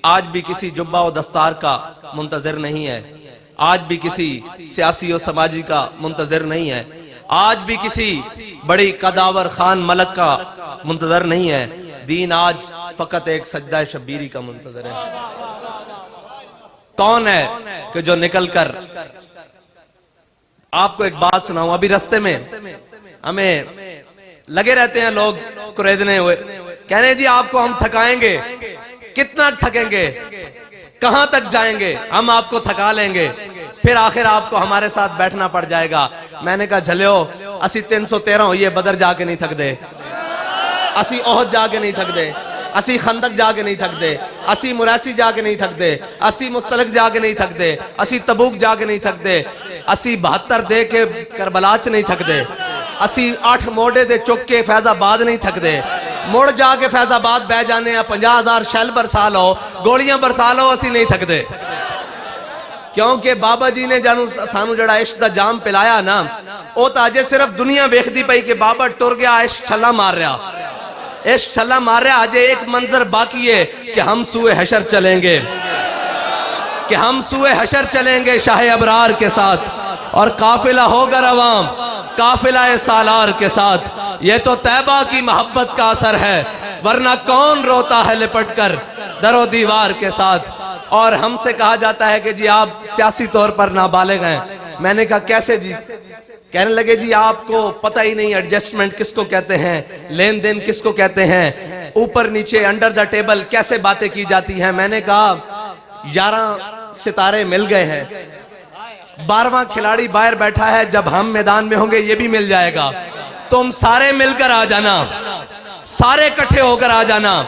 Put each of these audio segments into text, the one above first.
آج بھی کسی جبہ و دستار کا منتظر نہیں ہے، آج بھی کسی سیاسی و سماجی کا منتظر نہیں ہے، آج بھی کسی بڑی قداور خان ملک کا منتظر نہیں ہے۔ دین آج فقط ایک سجدہ شبیری کا منتظر ہے۔ کون ہے کہ جو نکل کر، آپ کو ایک بات سناؤں، ابھی رستے میں ہمیں لگے رہتے ہیں لوگ قریدنے ہوئے، کہنے جی آپ کو ہم تھکائیں گے، کتنا تھکیں گے، کہاں تک جائیں گے، ہم آپ کو تھکا لیں گے، پھر آخر آپ کو ہمارے ساتھ بیٹھنا پڑ جائے گا۔ میں نے کہا جھلیو، اسی 313 ہوئی ہے، بدر جا کے نہیں تھک دے، اسی احد جا کے نہیں تھک دے، اسی خندق جا کے نہیں تھک دے، اسی مراسی جا کے نہیں تھک دے، اسی مستلق جا کے نہیں تھک دے، اسی تبوک جا کے نہیں تھک دے، اسی 72 دے کے کربلا چ نہیں تھک دے، اسی 8 موڑے دے چک کے فیض آباد نہیں تھک دے، مڑ جا کے فیض آباد بہ جانے ہیں، 50,000 شیل برسا لو، گولیاں برسا لو، اسی نہیں تھک دے۔ کیونکہ بابا جی نے جانو سانو جڑا عشق دا جام پلایا نا، او تاجے صرف دنیا ویکھدی پئی کہ بابا ٹر گیا، عشق چھلا مار رہا، عشق چھلا مار رہا۔ آج ایک منظر باقی ہے کہ ہم سوئے حشر چلیں گے، کہ ہم سوئے حشر چلیں گے شاہ ابرار کے ساتھ، اور قافلہ ہوگا روام قافلہ سالار کے ساتھ۔ یہ تو طیبہ کی محبت کا اثر ہے، ورنہ کون روتا ہے لپٹ کر در و دیوار کے ساتھ۔ اور ہم سے کہا جاتا ہے کہ جی آپ سیاسی طور پر نابالغ ہیں۔ میں نے کہا کیسے جی؟ کہنے لگے جی آپ کو پتہ ہی نہیں ایڈجسٹمنٹ کس کو کہتے ہیں، لین دین کس کو کہتے ہیں، اوپر نیچے انڈر دا ٹیبل کیسے باتیں کی جاتی ہیں۔ میں نے کہا 11 ستارے مل گئے ہیں، 12واں کھلاڑی باہر بیٹھا ہے، جب ہم میدان میں ہوں گے یہ بھی مل جائے گا، تم سارے مل کر آ جانا، سارے کٹھے ہو کر آ جانا۔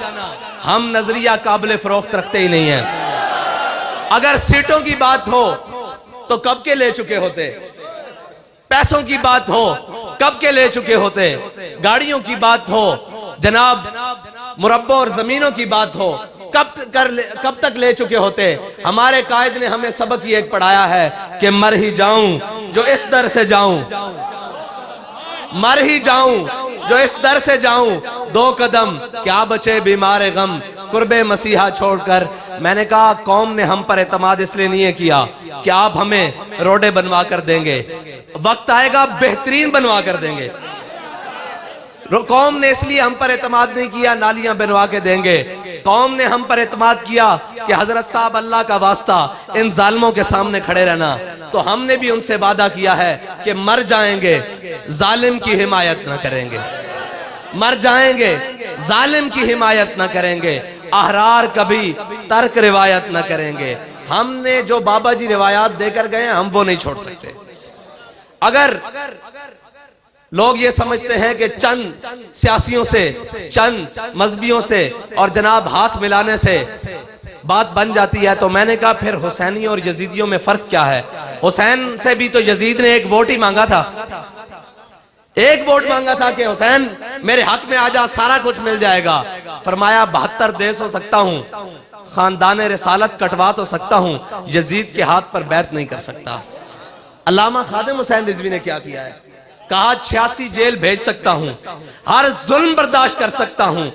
ہم نظریہ قابل فروخت رکھتے ہی نہیں ہیں۔ اگر سیٹوں کی بات ہو تو کب کے لے چکے ہوتے، پیسوں کی بات ہو کب کے لے چکے ہوتے، گاڑیوں کی بات ہو جناب، مربع اور زمینوں کی بات ہو کب تک لے چکے ہوتے۔ ہمارے قائد نے ہمیں سبق یہ ایک پڑھایا ہے کہ مر ہی جاؤں جو اس در سے جاؤں، مر ہی جاؤں جو اس در سے جاؤں، 2 قدم کیا بچے بیمار غم قرب مسیحا چھوڑ کر۔ میں نے کہا قوم نے ہم پر اعتماد اس لیے نہیں کیا کہ آپ ہمیں روڈے بنوا کر دیں گے، وقت آئے گا بہترین بنوا کر دیں گے۔ قوم نے اس لیے ہم پر اعتماد نہیں کیا نالیاں بنوا کے دیں گے، قوم نے ہم پر اعتماد کیا کہ حضرت صاحب اللہ کا واسطہ ان ظالموں کے سامنے کھڑے رہنا، تو ہم نے بھی ان سے وعدہ کیا ہے کہ مر جائیں گے ظالم کی حمایت نہ کریں گے، مر جائیں گے ظالم کی حمایت نہ کریں گے، احرار کبھی ترک روایت نہ کریں گے۔ ہم نے جو بابا جی روایات دے کر گئے ہم وہ نہیں چھوڑ سکتے۔ اگر لوگ یہ سمجھتے ہیں کہ چند سیاسیوں سے، چند مذہبیوں سے اور جناب ہاتھ ملانے سے بات بن جاتی ہے، تو میں نے کہا پھر حسینی اور یزیدیوں میں فرق کیا ہے؟ حسین سے بھی تو یزید نے ایک ووٹ ہی مانگا تھا، ایک ووٹ مانگا تھا کہ حسین میرے حق میں آ جا، سارا کچھ مل جائے گا۔ فرمایا 72 دیس ہو سکتا ہوں، خاندان رسالت کٹوا تو سکتا ہوں، یزید کے ہاتھ پر بیعت نہیں کر سکتا۔ علامہ خادم حسین رضوی نے کیا کیا ہے؟ کہا 86 جیل بھیج سکتا ہوں، ہر ظلم برداشت کر سکتا ہوں،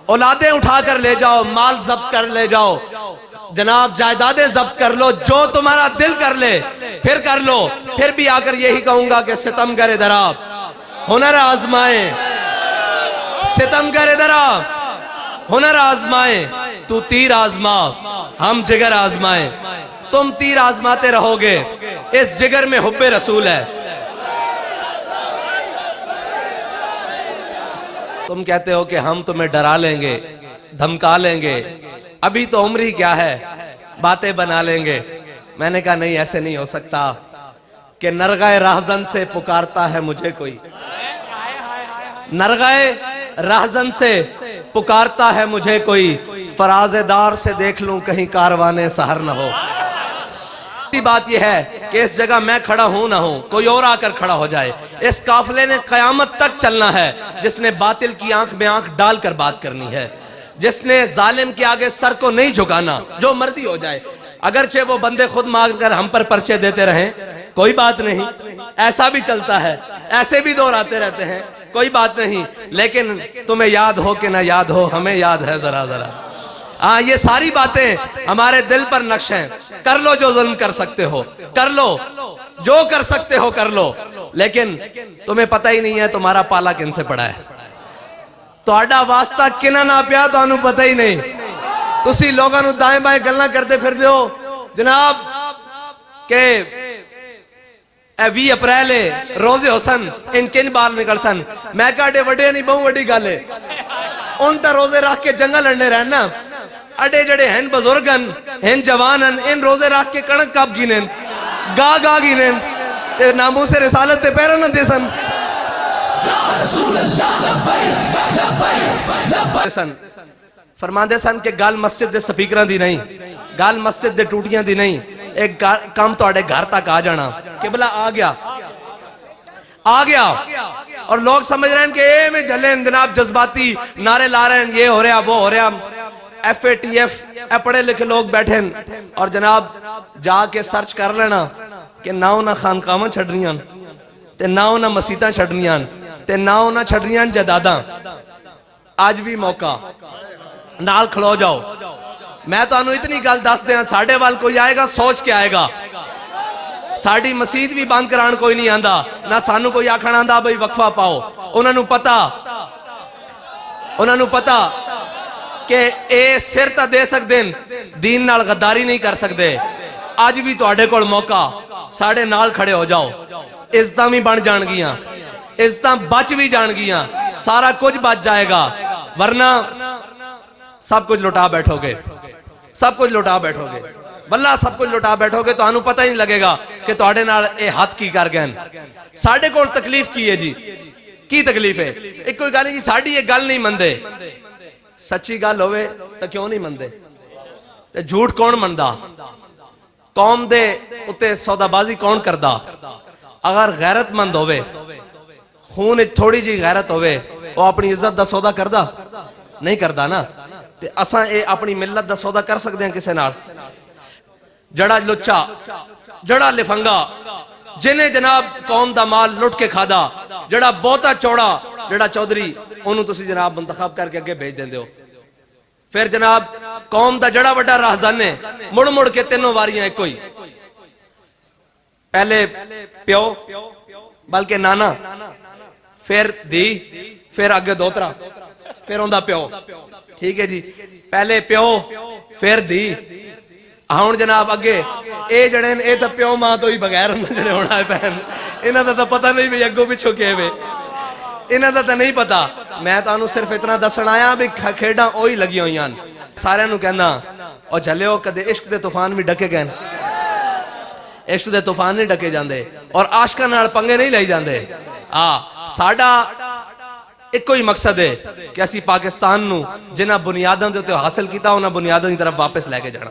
اولادیں اٹھا کر لے جاؤ، مال ضبط کر لے جاؤ، جناب جائیدادیں ضبط کر لو، جو تمہارا دل کر لے پھر کر لو، پھر بھی آ کر یہی کہوں گا کہ ستم گر ادھر آ، ہنر آزمائیں، ستم گر ادھر آ، ہنر آزمائیں، تو تیر آزما ہم جگر آزمائیں۔ تم تیر آزماتے رہو گے، اس جگر میں حب رسول ہے۔ تم کہتے ہو کہ ہم تمہیں ڈرا لیں گے، دھمکا لیں گے، ابھی تو عمری کیا ہے، باتیں بنا لیں گے۔ میں نے کہا نہیں، ایسے نہیں ہو سکتا کہ نرغہ راہزن سے پکارتا ہے مجھے کوئی، نرغہ راہزن سے پکارتا ہے مجھے کوئی، فراز دار سے دیکھ لوں کہیں کاروانے سحر نہ ہو۔ بات یہ ہے کہ اس جگہ میں کھڑا ہوں نہ ہوں، کوئی اور آ کر کھڑا ہو جائے، اس قافلے نے قیامت تک چلنا ہے، جس نے باطل کی آنکھ میں آنکھ ڈال کر بات کرنی ہے، جس نے ظالم کے آگے سر کو نہیں جھکانا، جو مرضی ہو جائے، اگرچہ وہ بندے خود مانگ کر ہم پر پرچے دیتے رہیں، کوئی بات نہیں، ایسا بھی چلتا ہے، ایسے بھی دور آتے رہتے ہیں، کوئی بات نہیں، لیکن تمہیں یاد ہو کہ نہ یاد ہو، ہمیں یاد ہے ذرا ذرا، ہاں یہ ساری باتیں ہمارے دل پر نقش ہیں. کر لو جو ظلم کر سکتے ہو, کر لو جو کر سکتے ہو, کر لو, لیکن تمہیں پتہ ہی نہیں ہے تمہارا پالا کن سے پڑا ہے, تہاڈا واسطہ کنہ نہ پیا تانوں پتہ ہی نہیں. تسی لوگاں نوں دائیں بائیں گلاں کرتے پھر دیو جناب کہ 20 اپریل روزے حسن ان کن بار نکل سن. میں کہا وڈے نہیں بہت وڈی گل ہے, ان تا روزے رکھ کے جنگل لڑنے رہنا, اڈے جڑے ہیں بزرگن ہیں جوانن ان روزے رکھ کے کڑک کب گینن گا گینن تے ناموس رسالت تے پیرا نہ دے سن. فرماندے سن کہ گل مسجد دے سپیکراں دی نہیں, گل مسجد دے ٹوٹیاں دی نہیں, ایک کام تہاڈے گھر تک آ جانا. قبلہ آ گیا اور لوگ سمجھ رہے ہیں کہ اے میں جھلیں جناب جذباتی نعرے لا رہے ہیں, یہ ہو رہا وہ ہو رہا, FATF اے پڑھے لکھے لوگ بیٹھیں اور جناب جا کے سرچ کر لینا کہ نہ انہاں خانقاہاں چھڑنیاں تے نہ انہاں مسیتاں چھڑنیاں تے نہ انہاں چھڑنیاں جداداں. آج بھی موقع نال کھلو جاؤ. میں تو انہوں اتنی گل دس دیا, ساڑھے وال کوئی آئے گا سوچ کے آئے گا. ساڑھی مسجد بھی بند کران کوئی نہیں آندا, نہ سانو کوئی آکھن آندا بھئی وقفہ پاؤ. انہوں نے پتا کہ اے سر تا دے سکتے دین نال غداری نہیں کر سکتے. آج بھی تو آڑے کول موقع, ساڑھے نال کھڑے ہو جاؤ. عزتاں بھی بن جان گیاں, عزتاں بچ بھی جان گیاں, سارا کچھ بچ جائے گا, ورنہ سب کچھ لٹا بیٹھو گے, سب کچھ لٹا بیٹھو گے, واللہ سب کچھ لٹا بیٹھو گے تو انہوں پتہ ہی نہیں لگے گا کہ تواڈے نال اے ہاتھ کی کر گئے. ساڑھے کول تکلیف کی ہے جی, کی تکلیف ہے؟ ایک کوئی گل جی ساڑھی یہ گل نہیں مندے, سچی گل ہوئے تو کیوں نہیں مندے, تے جھوٹ کون مندا, قوم دے اتے سودا بازی کون کردا. اگر غیرت مند ہوئے, خون تھوڑی جی غیرت ہوئے, وہ اپنی عزت دا سودا کردا نہیں کردا نا. تے اساں اے اپنی ملت دا سودا کر سکتے ہیں کسے نال؟ جڑا لچا, جڑا لفنگا, جنہیں جناب قوم دا مال لٹ کے کھادا, جڑا بہتا چوڑا, جڑا چودھری, انہوں تسی جناب منتخب کر کے اگے بھیج دیں دیو. پھر جناب قوم دا جڑا وڈا راہزن ہے, مڑ مڑ کے تینوں واریاں ایک کوئی, پہلے پیو بلکہ نانا, پھر دی, پھر اگے دوترا, پھر ہوندا پیو. ٹھیک ہے جی, پہلے پیو پھر دی, ہاں جناب اگے اے جڑے اے تا پیو ماں تو ہی بغیر جڑے ہونا ہے پہن, انہاں دا تا پتہ نہیں بھی اگو پچھو کے ہوئے, انہاں دا تا نہیں پتا. میں تو انہوں صرف اتنا دسن آیا بھی کھیڑاں اوہی لگی ہوئی ہیں. سارے نو کہنا او جھلے ہو کدے عشق دے طوفان بھی ڈکے گئے, عشق دے طوفان نہیں ڈکے جاندے اور عاشقاں نال پنگے نہیں لئی جاندے. ساڈا ایک کوئی مقصد ہے کہ اسی پاکستان نو جنہ بنیاداں دے تے حاصل کیتا انہاں بنیاداں دی طرف واپس لے کے جانا.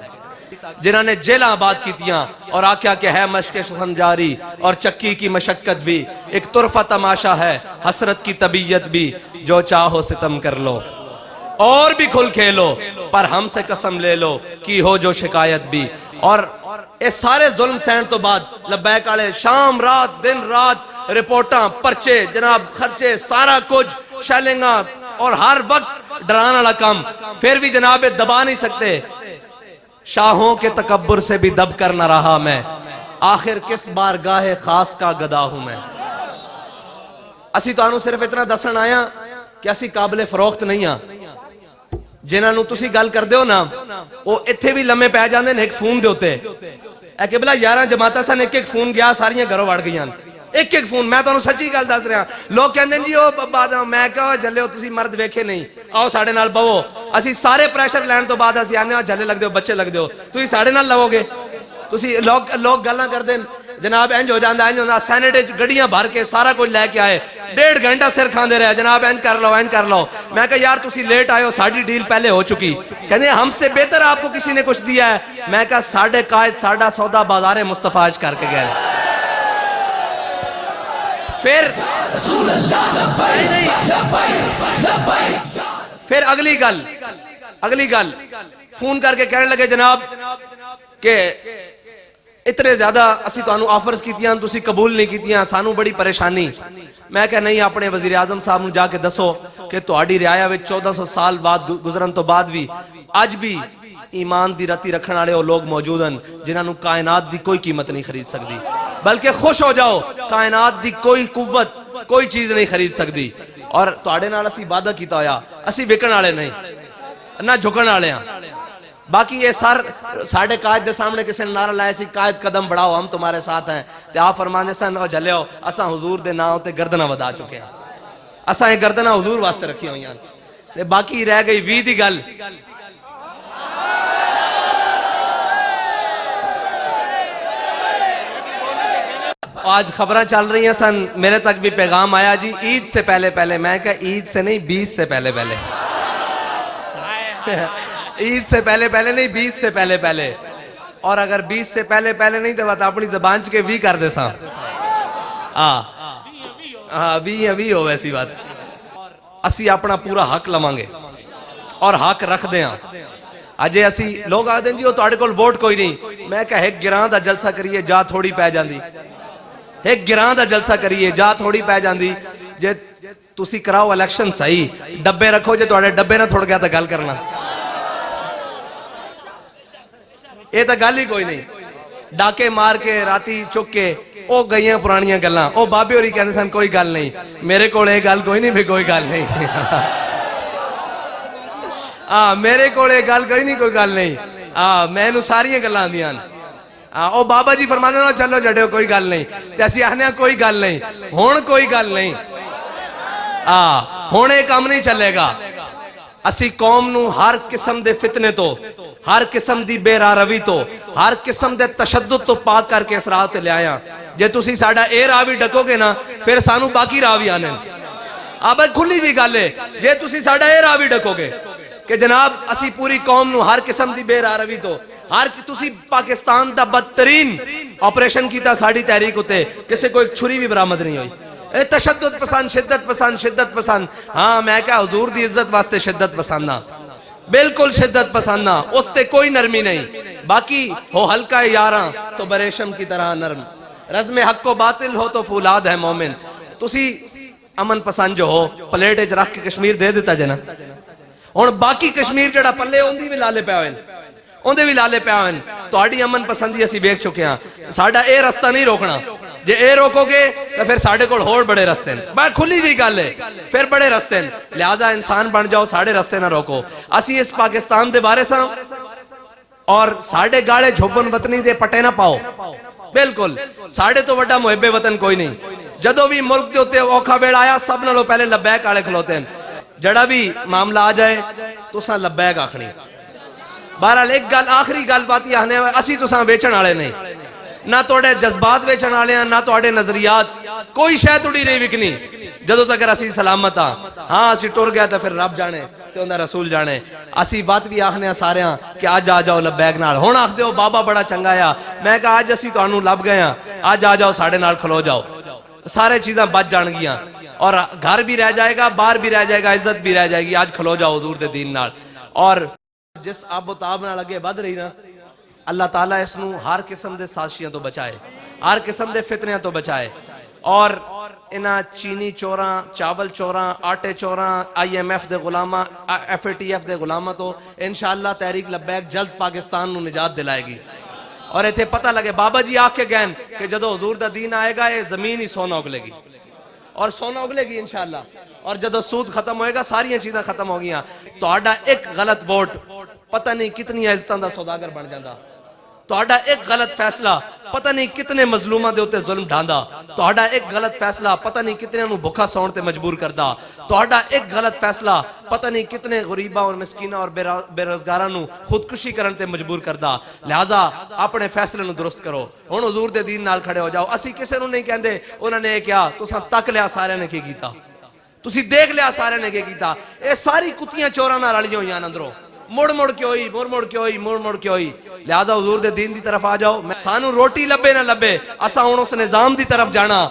جنہاں نے جیلہ آباد کیتیاں اور آکھیا کہ ہے مشق سخن جاری اور چکی کی مشقت بھی, ایک طرفہ تماشا ہے حسرت کی طبیعت بھی, جو چاہو ستم کر لو اور بھی کھل کھیلو, پر ہم سے قسم لے لو کی ہو جو شکایت بھی. اور اس سارے ظلم سہن تو بعد لبیک آلے شام رات دن رات رپورٹاں پرچے جناب خرچے سارا کچھ شیلنگاں اور ہر وقت ڈران والا کام, پھر بھی جناب دبا نہیں سکتے. شاہوں کے تکبر سے بھی دب کر نہ رہا میں, آخر کس بارگاہ خاص کا گدا ہوں میں. اسی تو انہوں صرف اتنا دسن آیا کہ اسی قابل فروخت نہیں ہاں. جنہاں نو تسی گل کر دیو نا وہ اتھے بھی لمحے پہ جاندے ہیں ایک فون دے ہوتے. اے قبلہ 11 جماعتہ سن ایک ایک فون گیا, ساریاں گھروں وڑ گئیاں, ایک ایک فون. میں تو انہوں سچی گل دس رہا, لوگ کہندے ہیں جی او بعد میں کہا جھلے ہو تسی مرد ویکھے نہیں, آؤ ساڑھے نال بہو. اسی سارے پریشر لین تو بعد اسی آنے جھلے لگ دیو بچے لگ دیو, تسی ساڑھے نال لگو گے. تسی لوگ گلاں کر دیں جناب انج ہو جاندہ انج ہوندہ, سینیٹیج گڑیاں بھر کے سارا کچھ لے کے آئے, 1.5 گھنٹہ سر کھاندے رہے جناب انج کر لو انج کر لو. میں کہا یار تسی لیٹ آئے ہو, ساڑھی ڈیل پہلے ہو چکی. کہنے ہم سے بہتر آپ کو کسی نے کچھ دیا ہے. میں کہا ساڑھے قائد ساڑھا سودا بازار مصطفیٰ کر کے گئے. پھر اگلی گل فون کر کے کہنے لگے جناب کہ اتنے زیادہ اسی تو انہوں آفرز کیتیاں تسی قبول نہیں کیتیاں, سانو بڑی پریشانی. میں کہا نہیں اپنے وزیر اعظم صاحب نو جا کے دسو کہ تہاڈی رعایا وچ 1400 سال بعد گزرن تو بعد بھی اج بھی ایمان دی رتی رکھن والے وہ لوگ موجود ہیں جنہاں نو کائنات دی کوئی قیمت نہیں خرید سکتی، بلکہ خوش ہو جاؤ کائنات دی کوئی قوت کوئی چیز نہیں خرید سکتی. اور تواڈے نال اسی وعدہ کیتا ہویا اسی وکن والے نہیں نہ جھکن والے ہاں. باقی یہ سر ساڑھے قائد دے سامنے کسی نے نعرہ لائے سی قائد قدم بڑھاؤ ہم تمہارے ساتھ ہیں تے آپ فرمانے سن او جھلے ہو اساں حضور دے نام تے گردناں ودا چکے ہیں، اساں یہ گردناں حضور واسطے رکھی ہوئی ہیں تے باقی رہ گئی 20 دی گل. آج خبریں چل رہی ہیں سن میرے تک بھی پیغام آیا جی عید سے پہلے پہلے، میں کہا عید سے نہیں 20 سے پہلے پہلے عید سے پہلے پہلے نہیں 20 سے پہلے پہلے. اور اگر 20 سے پہلے پہلے نہیں تو بات اپنی زبان چکے بھی کر دے ساں ابھی ہو ویسی بات. اسی اپنا پورا حق لمانگے اور حق رکھ دیں. اجے اسی لوگ آدھیں جی وہ تواڈے کول ووٹ کوئی نہیں، میں کہا ایک گراں دا جلسہ کریے جا تھوڑی پہ جاندی، ایک گراں دا جلسہ کریے جا تھوڑی پہ جاندی. جے تسی کراؤ الیکشن صحیح ڈبے رکھو جے تواڈے ڈبے نہ تھوڑ گیا تا گل کرنا، یہ تا گل ہی کوئی نہیں. ڈاکے مار کے راتی چک کے او گئیاں پرانیاں گلاں او بابے ہوری کہندے سن کوئی گل نہیں، میرے کول اے گل کوئی نہیں بھی کوئی گل نہیں میرے کول اے گل کوئی نہیں کوئی گل نہیں میں نو ساریاں گلاں آندیاں او بابا جی فرماندے نو چلو جڑیو کوئی گل نہیں تے اسی آخنے کوئی گل نہیں. ہن کوئی گل نہیں ہن اے کام نہیں چلے گا. اسی قوم نو ہر قسم دے فتنے تو، ہر قسم دی بے راہ روی تو، ہر قسم دے تشدد تو پاک کر کے اس راہ تے لے آیا. جے تسی ساڈا اے راہ بھی ڈکو گے نا پھر سانو باقی راہ بھی آنے. کھلی جی گل ہے جے تسی ساڈا اے راہ بھی ڈکو گے کہ جناب اسی پوری قوم نو ہر قسم دی بے راہ روی تو، ہر تسی پاکستان دا بدترین آپریشن کیتا ساڑی تحریک ہوتے کسے کو ایک چھری بھی برآمد نہیں ہوئی. اے تشدد پسند شدت پسند شدت پسند. ہاں میں کہا حضور دی عزت واسطے شدت پسند نہ، بالکل شدت پسند نہ، اس تے کوئی نرمی نہیں. باقی ہو ہلکا یاراں تو بریشم کی طرح نرم، رزم حق و باطل ہو تو فولاد ہے مومن. تسی امن پسند جو ہو پلیٹ اچ رکھ کے کشمیر دے دیتا جنا. ہن باقی کشمیر جڑا پلے اوندی بھی لالے پیا ہوئے اوندے بھی لالے پیا ہوئے. تہاڈی امن پسندی اسی ویکھ چکے ہاں. ساڈا اے رستہ نہیں روکنا، جے اے روکو گے تو پھر ساڑھے کول ہور بڑے رستے ہیں. بات کھلی جی گل ہے پھر بڑے رستے ہیں. لہذا انسان بن جاؤ ساڑھے رستے نہ روکو. اسی اس پاکستان دے بارے ساں اور ساڑھے گاڑے جھوپن وطنی دے پٹے نہ پاؤ. بالکل ساڑھے تو وڈا محب وطن کوئی نہیں. جدو بھی ملک دے ہوتے اوکھا ویڑ آیا سب نالوں پہلے لبیک آڑے کھلوتے ہیں. جڑا بھی معاملہ آ جائے تو ساں لبیک آکھنی. بہرحال ایک گل آخری گل بات یہ آنے اسی تو ساں ویچن آڑے نہیں، نہ توڑے جذبات ویچن آلے ہیں نہ توڑے نظریات، کوئی شے توڑی نہیں وکنی جدو تک اسی سلامت ہاں. ہاں اسی ٹر گیا تو پھر رب جانے تے اندر رسول جانے. اسی بات بھی آخنے ہیں سارے ہاں کہ آج آ جاؤ لبیک نال. ہون آخ دیو بابا بڑا چنگا یا میں کہا آج اسی تو انہوں لب گئے ہیں، آج آ جاؤ ساڑھے نال کھلو جاؤ. سارے چیزاں بچ جان گیاں اور گھر بھی رہ جائے گا باہر بھی رہ جائے گا عزت بھی رہ جائے گی. آج کھلو جاؤ حضور دے دین نال. اور جس آب و تاب نال لگے بد رہی نا اللہ تعالیٰ اس نو ہر قسم دے سازشیاں تو بچائے، ہر قسم دے فتنیاں تو بچائے. اور انہاں چینی چوراں چاول چوراں آٹے چوراں IMF دے غلامہ FATF دے غلامہ تو انشاءاللہ تحریک لبیک جلد پاکستان نو نجات دلائے گی. اور ایتھے پتہ لگے بابا جی آکھ کے گئن کہ جدو حضور دا دین آئے گا یہ زمین ہی سونا اگلے گی اور سونا اگلے گی انشاءاللہ. اور جدو سود ختم ہوئے گا ساری چیزیں ختم ہو گیاں. تو آڈا ایک غلط ووٹ پتہ نہیں کتنی عزتاں دا سوداگر بن جاندہ. تو آڈا ایک غلط فیصلہ پتہ نہیں کتنے مظلومہ دے ہوتے ظلم ڈھاندہ. تو آڈا ایک غلط فیصلہ پتہ نہیں کتنے انہوں بھکا سون تے مجبور کردہ. تو آڈا ایک غلط فیصلہ پتہ نہیں کتنے غریبہ اور مسکینہ اور بے روزگارانوں خودکشی کرن تے مجبور کردہ. لہذا اپنے فیصلے نو درست کرو. ہن حضور دے دین نال کھڑے ہو جاؤ. اسی کسے نو نہیں کہندے انہوں نے کیا تو ساں تک لیا سارے نے کی کیتا، تسی دیکھ لیا سارے نے کیتا. اے ساری کتیاں چوراں نال رلیاں ہوئیاں اندروں مڑ مڑ کے ہوئی مڑ مڑ کے ہوئی مڑ مڑ کے ہوئی. لہذا حضور دے دین دی طرف آ جاؤ. سانو روٹی لبے نہ لبے اساں ہن اس نظام دی طرف جانا